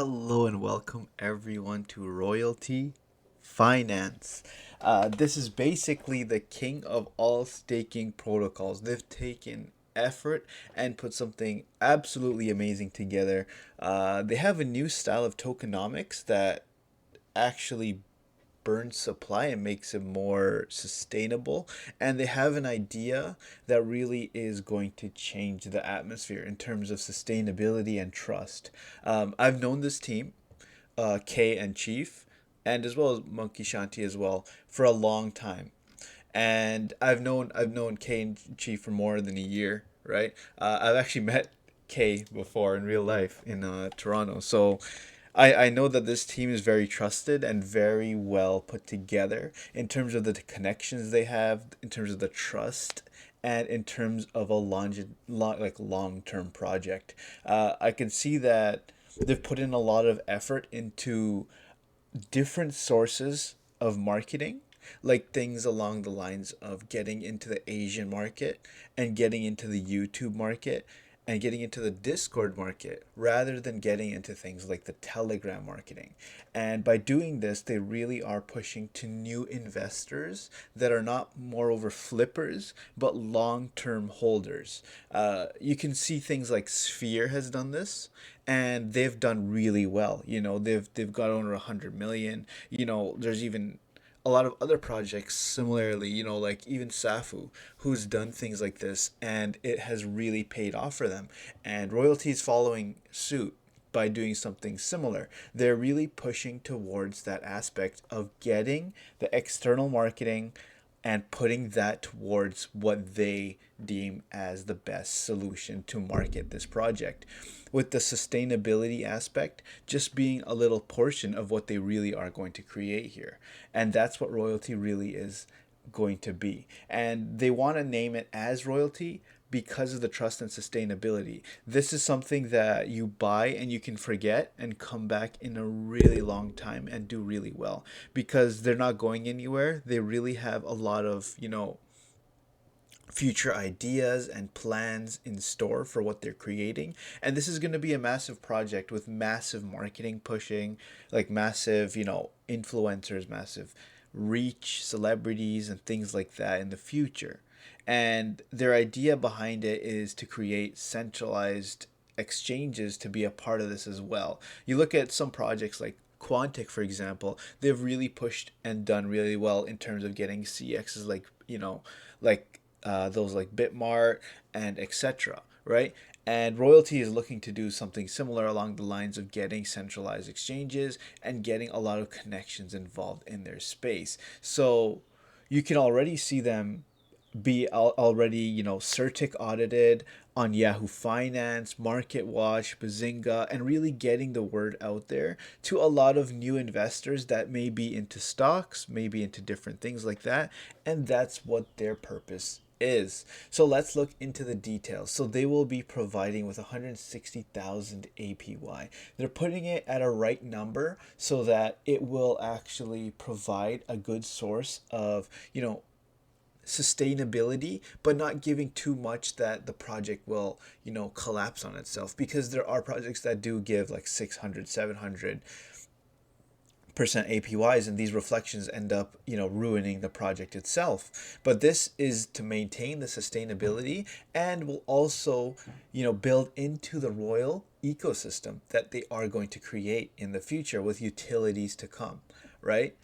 Hello and welcome everyone to Royalty Finance. This is basically the king of all staking protocols. They've taken effort and put something absolutely amazing together. They have a new style of tokenomics that actually burns supply and makes it more sustainable. And they have an idea that really is going to change the atmosphere in terms of sustainability and trust. I've known this team, K and Chief, and as well as Monkey Shanti as well, for a long time. And I've known K and Chief for more than a year, right? I've actually met K before in real life in Toronto. So I know that this team is very trusted and very well put together in terms of the connections they have, in terms of the trust, and in terms of a long term project. I can see that they've put in a lot of effort into different sources of marketing, like things along the lines of getting into the Asian market and getting into the YouTube market and getting into the Discord market rather than getting into things like the Telegram marketing. And by doing this, they really are pushing to new investors that are not moreover flippers, but long term holders. You can see things like Sphere has done this, and they've done really well. They've got over 100 million. There's even a lot of other projects similarly, like even Safu, who's done things like this, and it has really paid off for them. And Royalty is following suit by doing something similar. They're really pushing towards that aspect of getting the external marketing and putting that towards what they deem as the best solution to market this project, with the sustainability aspect just being a little portion of what they really are going to create here. And that's what Royalty really is going to be. And they want to name it as Royalty because of the trust and sustainability. This is something that you buy and you can forget and come back in a really long time and do really well, because they're not going anywhere. They really have a lot of, future ideas and plans in store for what they're creating. And this is going to be a massive project with massive marketing pushing, like massive, influencers, massive reach, celebrities, and things like that in the future. And their idea behind it is to create centralized exchanges to be a part of this as well. You look at some projects like Quantic, for example, they've really pushed and done really well in terms of getting CXs like, those like Bitmart and etc. Right? And Royalty is looking to do something similar along the lines of getting centralized exchanges and getting a lot of connections involved in their space. So you can already see them be already, Certic audited on Yahoo Finance, Market Watch, Bazinga, and really getting the word out there to a lot of new investors that may be into stocks, maybe into different things like that. And that's what their purpose is. So let's look into the details. So they will be providing with 160,000 APY. They're putting it at a right number so that it will actually provide a good source of, sustainability, but not giving too much that the project will, collapse on itself, because there are projects that do give like 600, 700% APYs, and these reflections end up, ruining the project itself. But this is to maintain the sustainability and will also, build into the royal ecosystem that they are going to create in the future with utilities to come, right?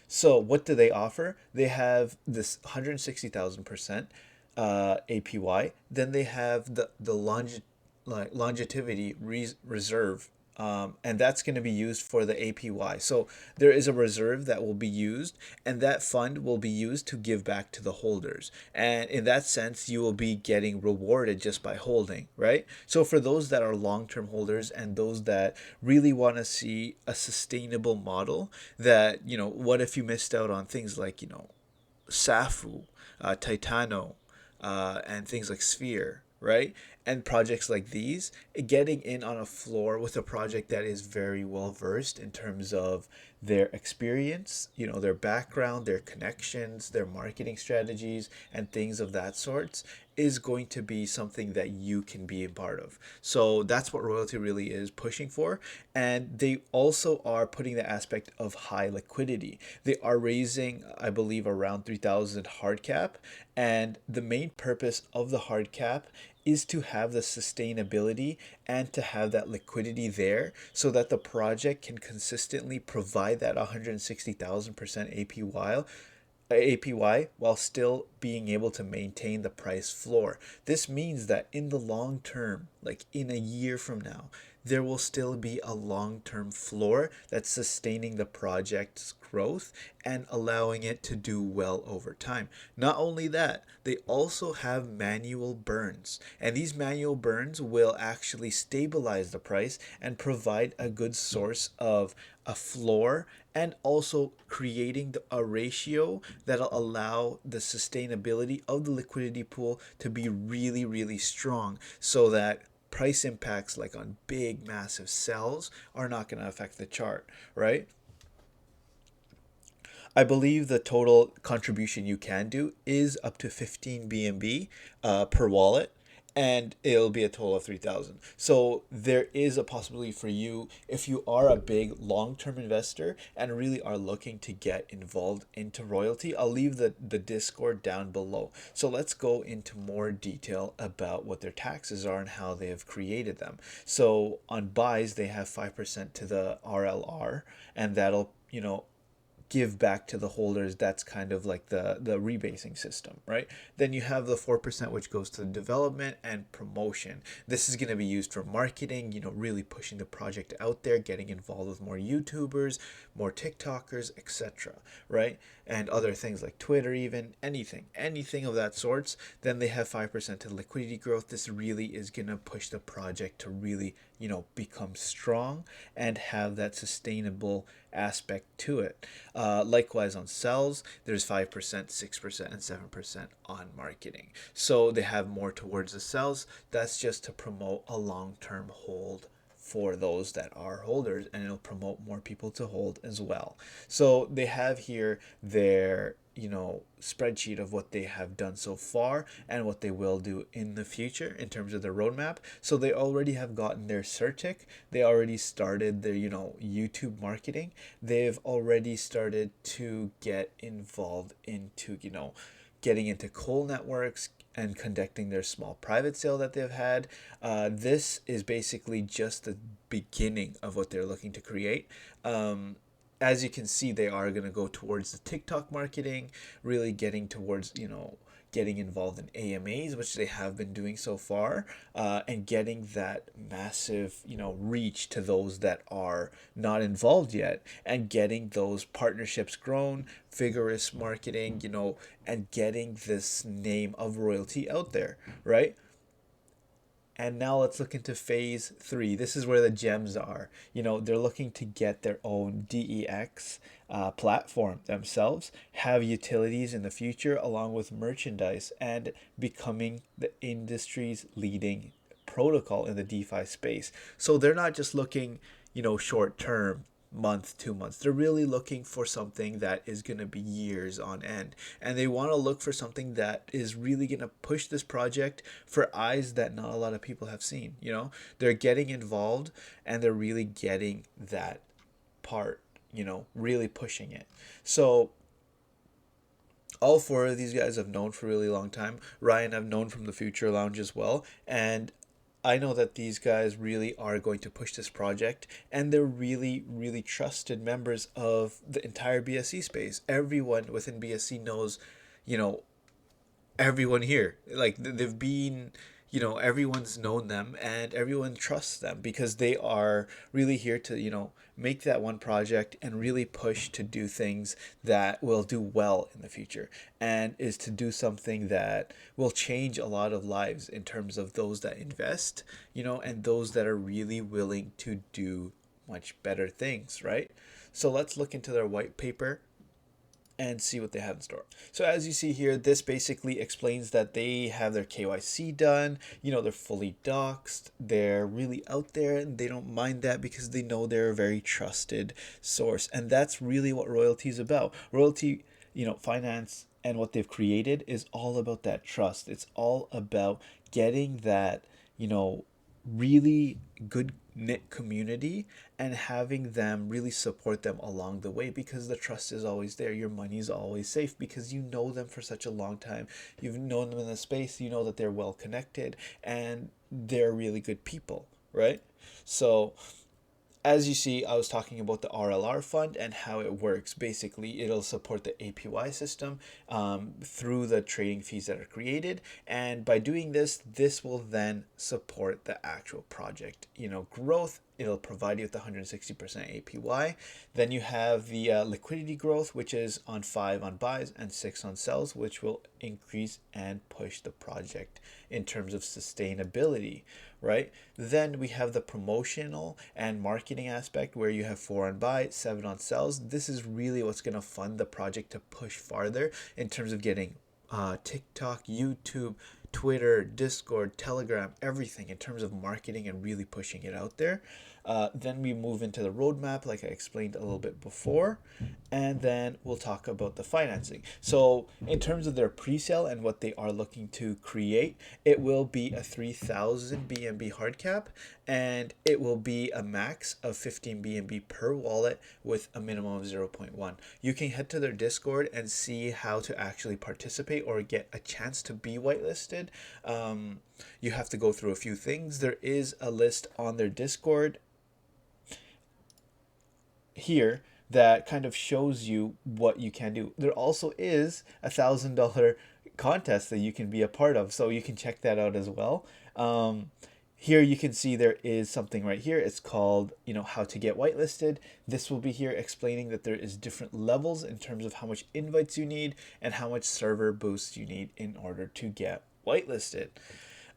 So what do they offer? They have this 160,000% APY. Then they have the longevity reserve, and that's going to be used for the APY. So there is a reserve that will be used, and that fund will be used to give back to the holders. And in that sense, you will be getting rewarded just by holding, right? So for those that are long-term holders and those that really want to see a sustainable model, that, what if you missed out on things like, Safu, Titano, and things like Sphere, right? And projects like these, getting in on a floor with a project that is very well versed in terms of their experience, their background, their connections, their marketing strategies, and things of that sorts is going to be something that you can be a part of. So that's what royalty really is pushing for. And they also are putting the aspect of high liquidity. They are raising, I believe, around 3,000 hard cap. And the main purpose of the hard cap is to have the sustainability and to have that liquidity there so that the project can consistently provide that 160,000% APY while still being able to maintain the price floor. This means that in the long term, like in a year from now, there will still be a long-term floor that's sustaining the project's growth and allowing it to do well over time. Not only that, they also have manual burns, and these manual burns will actually stabilize the price and provide a good source of a floor, and also creating a ratio that'll allow the sustainability of the liquidity pool to be really, really strong so that price impacts like on big massive sells are not going to affect the chart, right? I believe the total contribution you can do is up to 15 BNB per wallet, and it'll be a total of 3,000. So there is a possibility for you if you are a big long-term investor and really are looking to get involved into royalty. I'll leave the Discord down below. So let's go into more detail about what their taxes are and how they have created them. So on buys, they have 5% to the RLR, and that'll, give back to the holders. That's kind of like the rebasing system, right? Then you have the 4%, which goes to the development and promotion. This is going to be used for marketing, really pushing the project out there, getting involved with more YouTubers, more TikTokers, etc., right? And other things like Twitter, even anything of that sorts. Then they have 5% to liquidity growth. This really is going to push the project to really become strong and have that sustainable aspect to it. Likewise on sells, there's 5%, 6%, and 7% on marketing. So they have more towards the sells. That's just to promote a long-term hold for those that are holders, and it'll promote more people to hold as well. So they have here their spreadsheet of what they have done so far and what they will do in the future in terms of their roadmap. So they already have gotten their certic, they already started their YouTube marketing, they've already started to get involved into getting into coal networks and conducting their small private sale that they've had. This is basically just the beginning of what they're looking to create. As you can see, they are going to go towards the TikTok marketing, really getting towards, getting involved in AMAs, which they have been doing so far, and getting that massive, reach to those that are not involved yet, and getting those partnerships grown, vigorous marketing, and getting this name of royalty out there, right? And now let's look into phase 3. This is where the gems are. They're looking to get their own DEX platform themselves, have utilities in the future along with merchandise, and becoming the industry's leading protocol in the DeFi space. So they're not just looking, short term, month, 2 months. They're really looking for something that is going to be years on end. And they want to look for something that is really going to push this project for eyes that not a lot of people have seen. They're getting involved and they're really getting that part, really pushing it. So all four of these guys I've known for a really long time. Ryan I've known from the Future Lounge as well. And I know that these guys really are going to push this project, and they're really, really trusted members of the entire BSC space. Everyone within BSC knows, you know, everyone here. Like they've been, everyone's known them and everyone trusts them because they are really here to, make that one project and really push to do things that will do well in the future, and is to do something that will change a lot of lives in terms of those that invest, and those that are really willing to do much better things, right? So let's look into their white paper. and see what they have in store. So as you see here, this basically explains that they have their KYC done, they're fully doxed, they're really out there, and they don't mind that because they know they're a very trusted source. And that's really what Royalty is about. Royalty, finance and what they've created is all about that trust. It's all about getting that, really good knit community and having them really support them along the way, because the trust is always there. Your money is always safe because you know them for such a long time. You've known them in the space, you know that they're well connected and they're really good people, right? So as you see, I was talking about the RLR fund and how it works. Basically, it'll support the APY system through the trading fees that are created. And by doing this, this will then support the actual project, growth. It'll provide you with 160% APY. Then you have the liquidity growth, which is on 5 on buys and 6 on sells, which will increase and push the project in terms of sustainability, right? Then we have the promotional and marketing aspect, where you have 4 on buy, 7 on sells. This is really what's going to fund the project to push farther in terms of getting TikTok, YouTube, Twitter, Discord, Telegram, everything in terms of marketing and really pushing it out there. Then we move into the roadmap, like I explained a little bit before, and then we'll talk about the financing. So in terms of their pre-sale and what they are looking to create, it will be a 3,000 BNB hard cap, and it will be a max of 15 BNB per wallet with a minimum of 0.1. You can head to their Discord and see how to actually participate or get a chance to be whitelisted. You have to go through a few things. There is a list on their Discord here that kind of shows you what you can do. There also is $1,000 contest that you can be a part of, so you can check that out as well. Here you can see there is something right here. It's called, how to get whitelisted. This will be here explaining that there is different levels in terms of how much invites you need and how much server boosts you need in order to get whitelisted.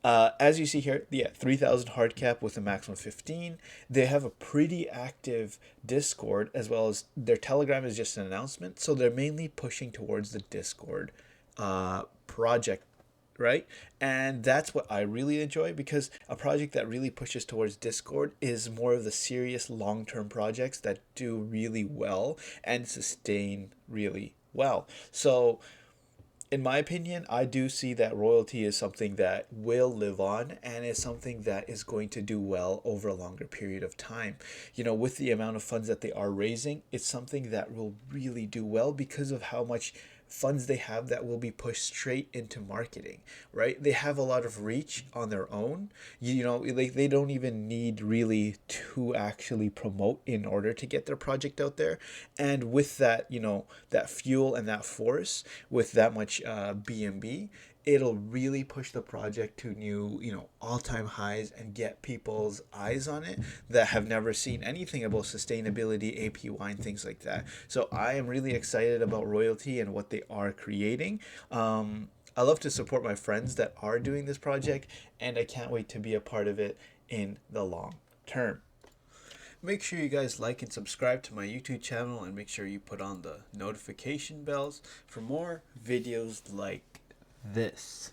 As you see here, 3,000 hard cap with a maximum of 15. They have a pretty active Discord, as well as their Telegram is just an announcement. So they're mainly pushing towards the Discord project, right? And that's what I really enjoy, because a project that really pushes towards Discord is more of the serious long-term projects that do really well and sustain really well. So in my opinion, I do see that Royalty is something that will live on and is something that is going to do well over a longer period of time. With the amount of funds that they are raising, it's something that will really do well because of how much funds they have that will be pushed straight into marketing, right? They have a lot of reach on their own. They don't even need really to actually promote in order to get their project out there. And with that, that fuel and that force, with that much BNB, it'll really push the project to new, all-time highs and get people's eyes on it that have never seen anything about sustainability, APY, and things like that. So I am really excited about Royalty and what they are creating. I love to support my friends that are doing this project, and I can't wait to be a part of it in the long term. Make sure you guys like and subscribe to my YouTube channel, and make sure you put on the notification bells for more videos like this.